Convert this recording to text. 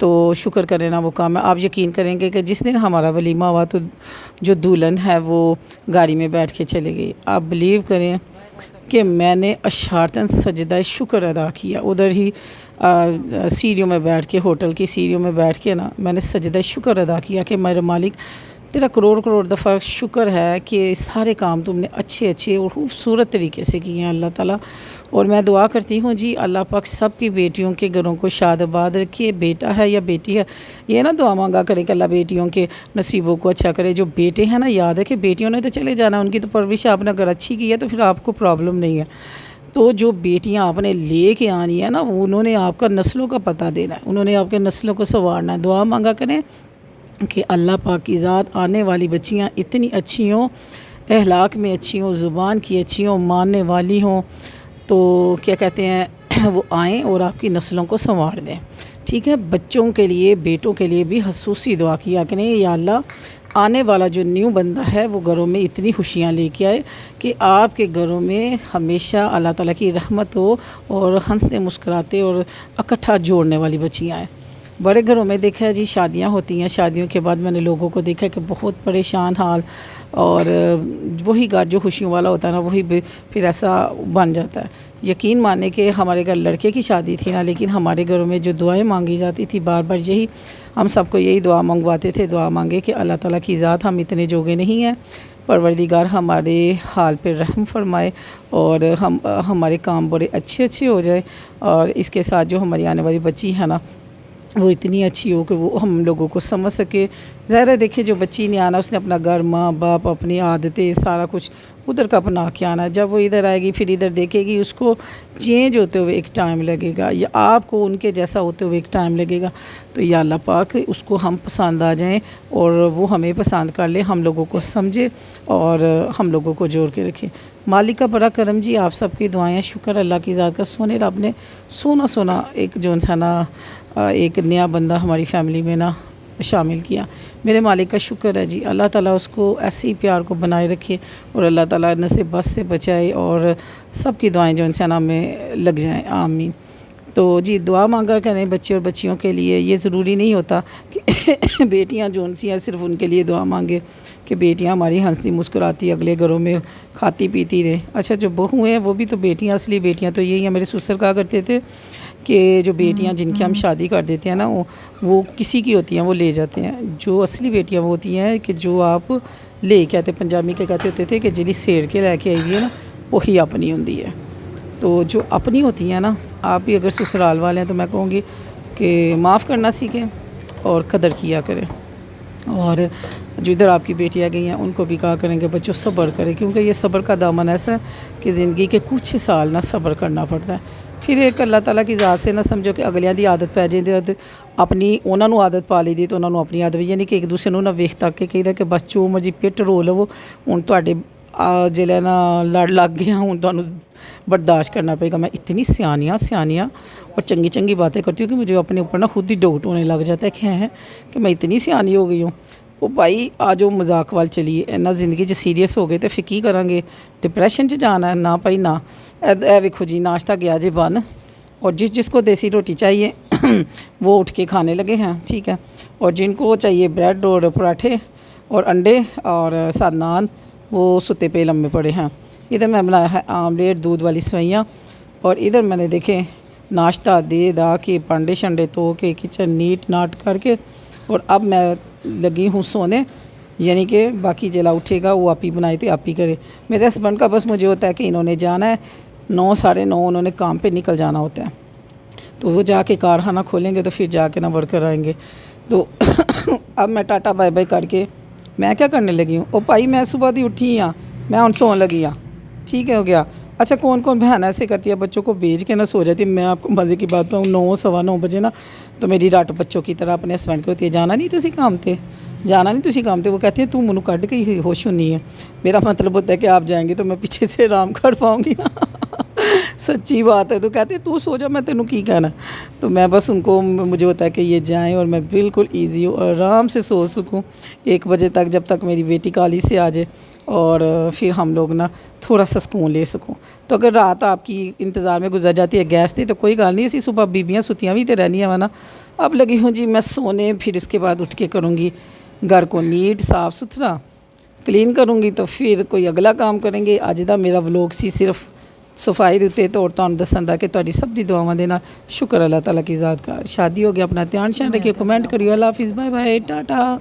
تو شکر کریں نا وہ کام ہے۔ آپ یقین کریں گے کہ جس دن ہمارا ولیمہ ہوا تو جو دلہن ہے وہ گاڑی میں بیٹھ کے چلے گئی۔ آپ بلیو کریں کہ میں نے اشارتاً سجدہ شکر ادا کیا، ادھر ہی سیڑھیوں میں بیٹھ کے، ہوٹل کی سیڑھیوں میں بیٹھ کے نا میں نے سجدہ شکر ادا کیا کہ میرے مالک تیرا کروڑ دفعہ شکر ہے کہ سارے کام تم نے اچھے اور خوبصورت طریقے سے کیے ہیں اللہ تعالیٰ۔ اور میں دعا کرتی ہوں جی اللہ پاک سب کی بیٹیوں کے گھروں کو شاد آباد رکھے، بیٹا ہے یا بیٹی ہے، یہ نا دعا مانگا کرے کہ اللہ بیٹیوں کے نصیبوں کو اچھا کرے۔ جو بیٹے ہیں نا، یاد ہے کہ بیٹیوں نے تو چلے جانا، ان کی تو پرورش آپ نے اگر اچھی کی ہے تو پھر آپ کو پرابلم نہیں ہے۔ تو جو بیٹیاں آپ نے لے کے آنی ہے نا، انہوں نے آپ کا نسلوں کا پتہ دینا ہے، انہوں نے آپ کے نسلوں کو سنوارنا ہے۔ دعا مانگا کریں کہ اللہ پاک کی ذات آنے والی بچیاں اتنی اچھی ہوں، اخلاق میں اچھی ہوں، زبان کی اچھی ہوں، ماننے والی ہوں، تو کیا کہتے ہیں وہ آئیں اور آپ کی نسلوں کو سنوار دیں، ٹھیک ہے۔ بچوں کے لیے، بیٹوں کے لیے بھی خصوصی دعا کیا کریں، یا اللہ آنے والا جو نیو بندہ ہے وہ گھروں میں اتنی خوشیاں لے کے آئے کہ آپ کے گھروں میں ہمیشہ اللہ تعالیٰ کی رحمت ہو اور ہنستے مسکراتے اور اکٹھا جوڑنے والی بچیاں ہیں۔ بڑے گھروں میں دیکھا ہے جی شادیاں ہوتی ہیں، شادیوں کے بعد میں نے لوگوں کو دیکھا کہ بہت پریشان حال، اور وہی گھر جو خوشیوں والا ہوتا ہے نا وہی پھر ایسا بن جاتا ہے۔ یقین مانے کہ ہمارے گھر لڑکے کی شادی تھی نا، لیکن ہمارے گھروں میں جو دعائیں مانگی جاتی تھی بار بار یہی، ہم سب کو یہی دعا منگواتے تھے، دعا مانگے کہ اللہ تعالیٰ کی ذات ہم اتنے جوگے نہیں ہیں، پروردگار ہمارے حال پہ رحم فرمائے اور ہمارے کام بڑے اچھے ہو جائے، اور اس کے ساتھ جو ہماری آنے والی بچی ہے نا وہ اتنی اچھی ہو کہ وہ ہم لوگوں کو سمجھ سکے۔ ظاہر ہے دیکھیں جو بچی نے آنا اس نے اپنا گھر، ماں باپ، اپنی عادتیں سارا کچھ ادھر کا اپنا کے آنا، جب وہ ادھر آئے گی پھر ادھر دیکھے گی، اس کو چینج ہوتے ہوئے ایک ٹائم لگے گا، یا آپ کو ان کے جیسا ہوتے ہوئے ایک ٹائم لگے گا۔ تو یا اللہ پاک اس کو ہم پسند آ جائیں اور وہ ہمیں پسند کر لے، ہم لوگوں کو سمجھے اور ہم لوگوں کو جوڑ کے رکھے۔ مالک کا بڑا کرم جی، آپ سب کی دعائیں، شکر اللہ کی ذات کا، سونے رب نے سونا ایک جو انسان ایک نیا بندہ ہماری فیملی میں نا شامل کیا۔ میرے مالک کا شکر ہے جی، اللہ تعالیٰ اس کو ایسے ہی پیار کو بنائے رکھے اور اللہ تعالیٰ نہ بس سے بچائے، اور سب کی دعائیں جو انسان میں لگ جائیں، آمین۔ تو جی دعا مانگا کریں بچے اور بچیوں کے لیے، یہ ضروری نہیں ہوتا کہ بیٹیاں جو سی ہیں صرف ان کے لیے دعا مانگے کہ بیٹیاں ہماری ہنستی مسکراتی اگلے گھروں میں کھاتی پیتی رہیں۔ اچھا جو بہو ہیں وہ بھی تو بیٹیاں، اصلی بیٹیاں تو یہی ہیں۔ میرے سسر کہا کرتے تھے کہ جو بیٹیاں جن کی ہم شادی کر دیتے ہیں نا وہ کسی کی ہوتی ہیں، وہ لے جاتے ہیں۔ جو اصلی بیٹیاں وہ ہوتی ہیں کہ جو آپ لے کے آتے، پنجابی کے کہتے ہوتے تھے کہ جلی سیر کے لے کے آئی ہے نا وہی اپنی ہوتی ہے۔ تو جو اپنی ہوتی ہیں نا، آپ بھی اگر سسرال والے ہیں تو میں کہوں گی کہ معاف کرنا سیکھیں اور قدر کیا کریں، اور جو ادھر آپ کی بیٹیاں گئی ہیں ان کو بھی کہا کریں کہ بچوں صبر کریں، کیونکہ یہ صبر کا دامن ایسا ہے کہ زندگی کے کچھ سال نہ صبر کرنا پڑتا ہے، پھر ایک اللہ تعالیٰ کی ذات سے نہ سمجھو کہ اگلیاں دی عادت پੈ جائے، اپنی انہوں نے عادت پا لی دی تو انہوں نے اپنی عادت، یعنی کہ ایک دوسرے نہ ویخ تک کے کہیدا کہ بس جو مرضی پٹ رو لو ہوں تواڈے جلے نا لڑ لگ گیا، ہوں تمہیں برداشت کرنا پڑے گا۔ میں اتنی سیانیاں اور چنگی باتیں کرتی ہوں کہ مجھے اپنے اوپر نا خود ہی ڈاؤٹ ہونے لگ جاتا ہے کہ میں اتنی سیانی ہو گئی ہوں۔ وہ بھائی آج وہ مذاق وال چلیے نہ، زندگی چ سیریس ہو گئے تو پھر کی کریں گے؟ ڈپریشن چ جانا ہے نہ بھائی نہ۔ اے ویکھو جی ناشتہ گیا جی بن، اور جس کو دیسی روٹی چاہیے وہ اٹھ کے کھانے لگے ہیں، ٹھیک ہے، اور جن کو چاہیے بریڈ اور پراٹھے اور انڈے اور ساتھ نان وہ ستے پہ لمبے پڑے ہیں۔ ادھر میں بنایا ہے آملیٹ، دودھ والی سوئیاں، اور ادھر میں نے دیکھے ناشتہ دے دا کے پانڈے شنڈے تو کے کچن نیٹ ناٹ کر کے، اور اب میں لگی ہوں سونے، یعنی کہ باقی جلا اٹھے گا وہ آپ ہی بنائے تھے آپ ہی کرے۔ میرے ہسبینڈ کا بس مجھے ہوتا ہے کہ انہوں نے جانا ہے 9 ساڑھے 9 انہوں نے کام پہ نکل جانا ہوتا ہے، تو وہ جا کے کارخانہ کھولیں گے تو پھر جا کے نہ ورکر آئیں گے۔ تو اب میں ٹاٹا بائی بائی کر کے میں کیا کرنے لگی ہوں، او بھائی میں صبح دی اٹھی ہاں، میں ان سون لگی ہاں، ٹھیک ہے ہو گیا۔ اچھا کون بہن ایسے کرتی ہے بچوں کو بھیج کے نہ سو جاتی ہے؟ میں آپ کو مزے کی بات ہوں 9 سوا 9 بجے نا تو میری رٹ بچوں کی طرح اپنے ہسبینڈ کو ہوتی ہے، جانا نہیں تسی کام تے، جانا نہیں تسی کام تے، وہ کہتے ہیں تو منو کڈ کے ہی ہوش ہونی ہے۔ میرا مطلب ہوتا ہے کہ آپ جائیں گے تو میں پیچھے سے آرام کر پاؤں گی نا سچی بات ہے. تو کہتے تو سو جا, میں تینوں کی کہنا. تو میں بس ان کو, مجھے ہوتا ہے کہ یہ جائیں اور میں بالکل ایزی آرام سے سو سکوں 1 بجے تک, جب تک میری بیٹی کالج سے آ جائے, اور پھر ہم لوگ نا تھوڑا سا سکون لے سکوں. تو اگر رات آپ کی انتظار میں گزر جاتی ہے گیس تھی تو کوئی گل نہیں, اسی صبح بیبیاں ستیاں بھی تو رہنی ہے نا. اب لگی ہوں جی میں سونے, پھر اس کے بعد اٹھ کے کروں گی گھر کو نیٹ صاف ستھرا کلین کروں گی, تو پھر کوئی اگلا کام کریں گے. اج دا میرا ولاگ سی صرف صفائی دے اتتے, تو تہاڈوں دسن دا کہ تہاڈی سب دی دعاواں دے نال شکر اللہ تعالیٰ کی ذات کا. شادی ہو گیا, اپنا دھیان شان رکھیو, کمنٹ کریو. اللہ حافظ, بائے بائے, ٹاٹا.